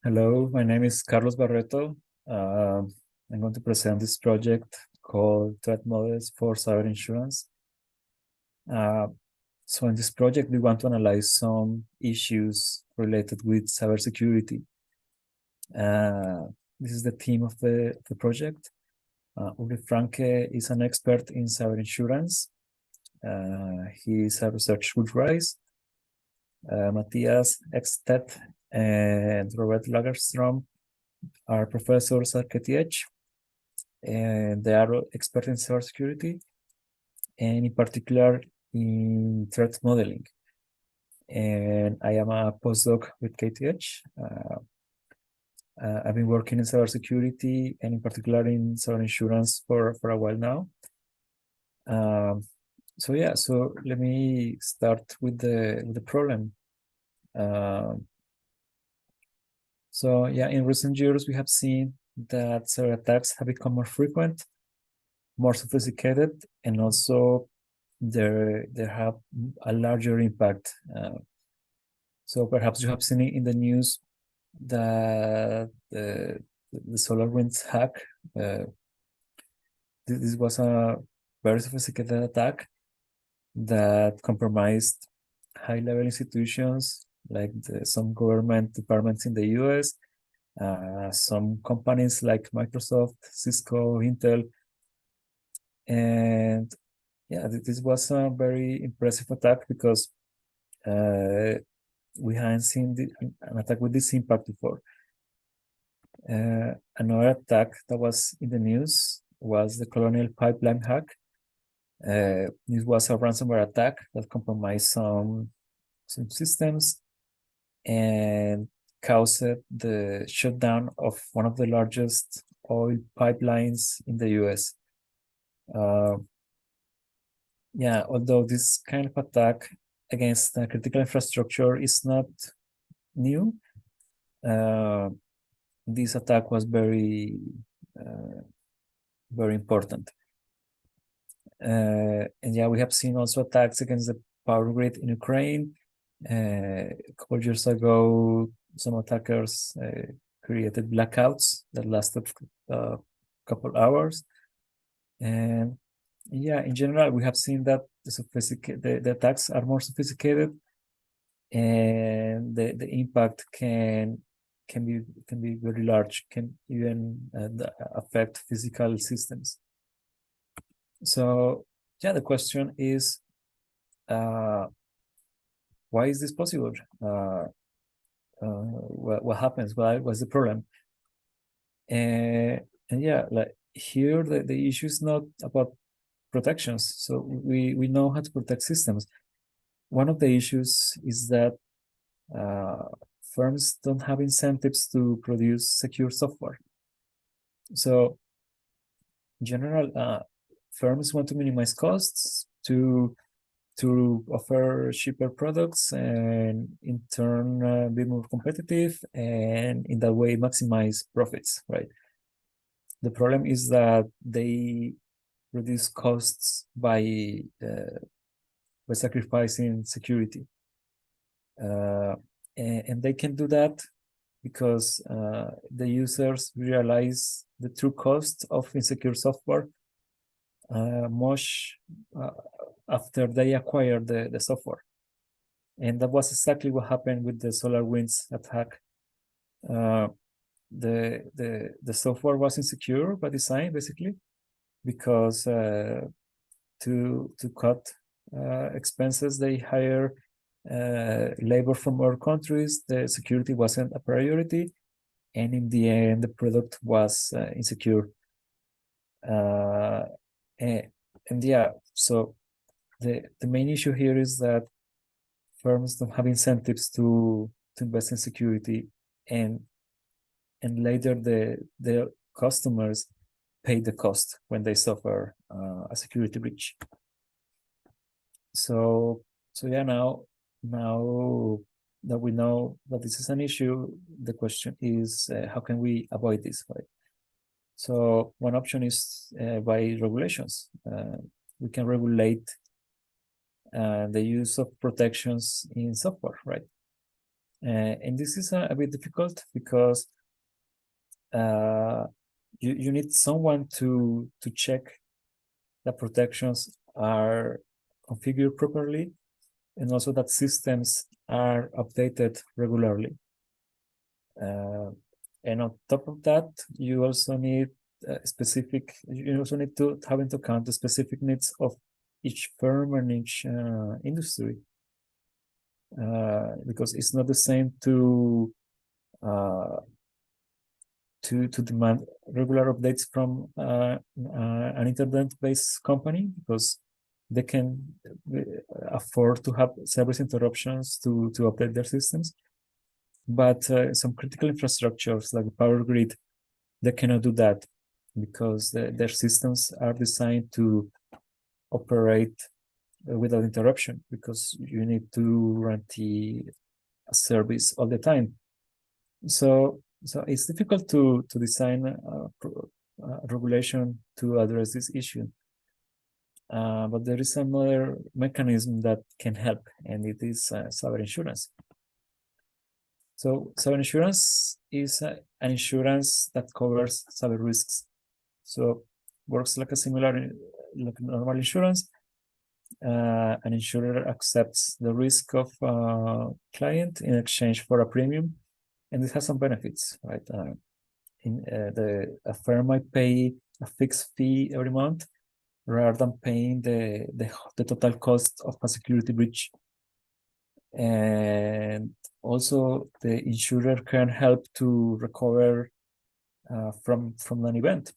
Hello, my name is Carlos Barreto. Uh, I'm going to present this project called Threat Models for Cyber Insurance. So in this project, we want to analyze some issues related with cybersecurity. This is the theme of the project. Uli Franke is an expert in cyber insurance. He is a research Fulbright. Matthias Ekstedt and Robert Lagerstrom are professors at KTH, and they are experts in cybersecurity, and in particular in threat modeling. And I am a postdoc with KTH. I've been working in cybersecurity and in particular in cyber insurance for a while now. So let me start with the problem. In recent years, we have seen that cyber attacks have become more frequent, more sophisticated, and also they have a larger impact. So perhaps you have seen it in the news that the SolarWinds hack. This was a very sophisticated attack that compromised high-level institutions like some government departments in the US, some companies like Microsoft, Cisco, Intel, and yeah, this was a very impressive attack because we hadn't seen an attack with this impact before. Another attack that was in the news was the Colonial Pipeline hack. This was a ransomware attack that compromised some systems and caused the shutdown of one of the largest oil pipelines in the US. Although this kind of attack against critical infrastructure is not new, this attack was very important. We have seen also attacks against the power grid in Ukraine. A couple of years ago, some attackers created blackouts that lasted a couple hours. And in general, we have seen that the attacks are more sophisticated, and the impact can be very large, can even affect physical systems. So the question is, why is this possible? What happens? What's the problem? Like here, the issue is not about protections. So we know how to protect systems. One of the issues is that firms don't have incentives to produce secure software. So in general, firms want to minimize costs to offer cheaper products and in turn be more competitive, and in that way maximize profits, right? The problem is that they reduce costs by sacrificing security. And they can do that because the users realize the true cost of insecure software much after they acquire the software. And that was exactly what happened with the SolarWinds attack. The software was insecure by design, basically, because to cut expenses, they hire labor from other countries. The security wasn't a priority, and in the end, the product was insecure. So the main issue here is that firms don't have incentives to invest in security, and later the customers pay the cost when they suffer a security breach. Now that we know that this is an issue, the question is how can we avoid this, right? So one option is by regulations. We can regulate the use of protections in software, right? And this is a bit difficult because you need someone to check that protections are configured properly, and also that systems are updated regularly. And on top of that, you also need you also need to have into account the specific needs of each firm and each industry. Because it's not the same to demand regular updates from an internet-based company, because they can afford to have service interruptions to update their systems. But some critical infrastructures like the power grid, they cannot do that because their systems are designed to operate without interruption, because you need to run the service all the time. So it's difficult to design a regulation to address this issue. But there is another mechanism that can help, and it is cyber insurance. So cyber insurance is an insurance that covers cyber risks. So works like a similar, like normal insurance. An insurer accepts the risk of a client in exchange for a premium, and this has some benefits, right? A firm might pay a fixed fee every month rather than paying the total cost of a security breach. And also the insurer can help to recover from an event.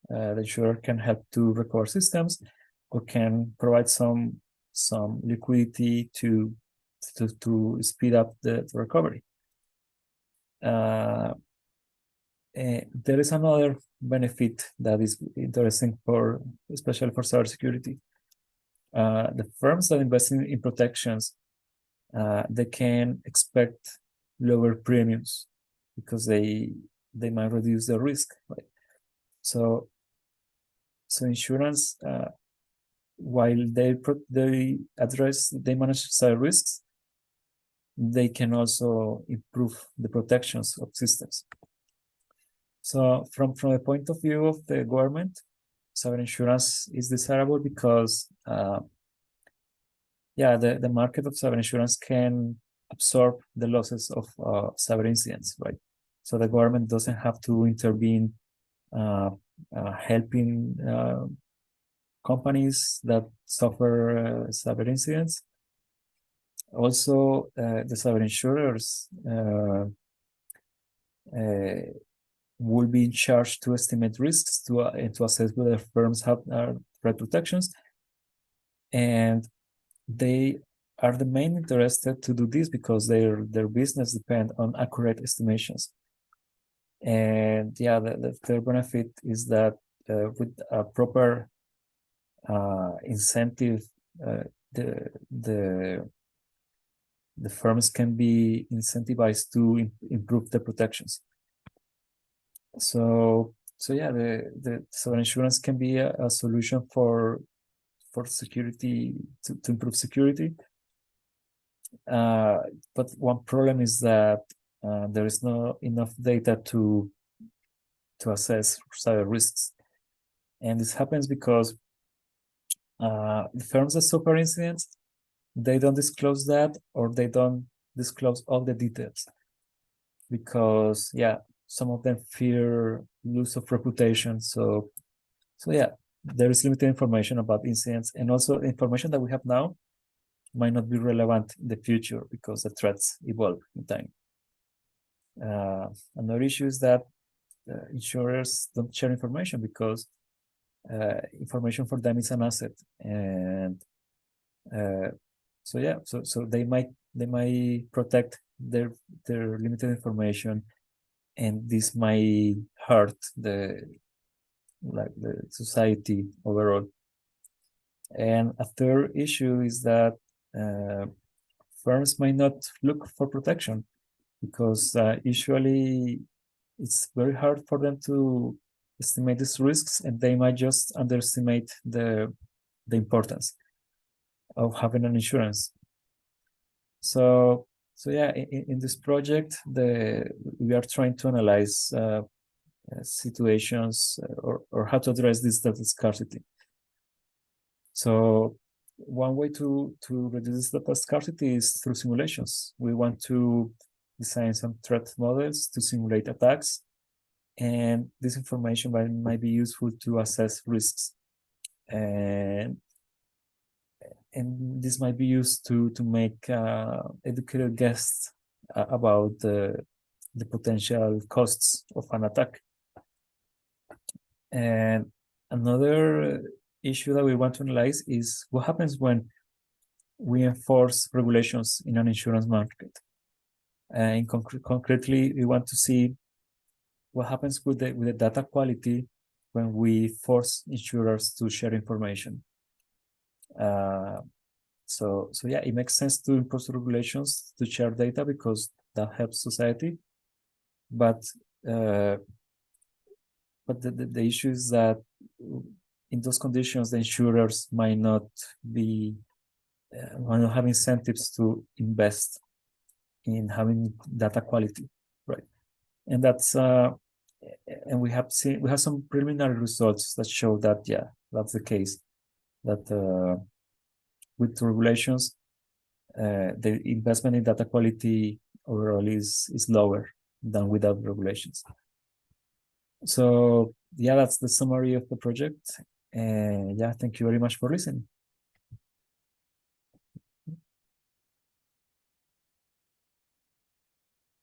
The insurer can help to recover systems, or can provide some liquidity to speed up the recovery. There is another benefit that is interesting especially for cybersecurity. The firms that invest in protections, they can expect lower premiums because they might reduce the risk, right? So insurance, while they manage cyber risks, they can also improve the protections of systems. So from the point of view of the government, cyber insurance is desirable because the market of cyber insurance can absorb the losses of cyber incidents, right? So the government doesn't have to intervene helping companies that suffer cyber incidents. Also, the cyber insurers will be in charge to estimate risks and to assess whether firms have threat protections, and they are the main interested to do this because their business depend on accurate estimations. And the third benefit is that with a proper incentive, the firms can be incentivized to improve the protections. So the cyber insurance can be a solution for security, to improve security. But one problem is that there is not enough data to assess cyber risks, and this happens because the firms that suffer incidents, they don't disclose that, or they don't disclose all the details because some of them fear loss of reputation. So there is limited information about incidents, and also information that we have now might not be relevant in the future because the threats evolve in time. Another issue is that insurers don't share information because information for them is an asset, and so they might protect their limited information, and this might hurt the society overall. And a third issue is that firms might not look for protection because usually it's very hard for them to estimate these risks, and they might just underestimate the importance of having an insurance. So So yeah, in this project, we are trying to analyze situations or how to address this data scarcity. So one way to reduce data scarcity is through simulations. We want to design some threat models to simulate attacks, and this information might be useful to assess risks, and this might be used to make educated guesses about the potential costs of an attack. And another issue that we want to analyze is what happens when we enforce regulations in an insurance market. And concretely, we want to see what happens with the data quality when we force insurers to share information. So yeah, it makes sense to impose regulations to share data because that helps society. But the issue is that in those conditions, the insurers might not have incentives to invest in having data quality, right? And that's and we have some preliminary results that show that yeah, that's the case. That with regulations, the investment in data quality overall is lower than without regulations. So yeah, that's the summary of the project. And yeah, thank you very much for listening.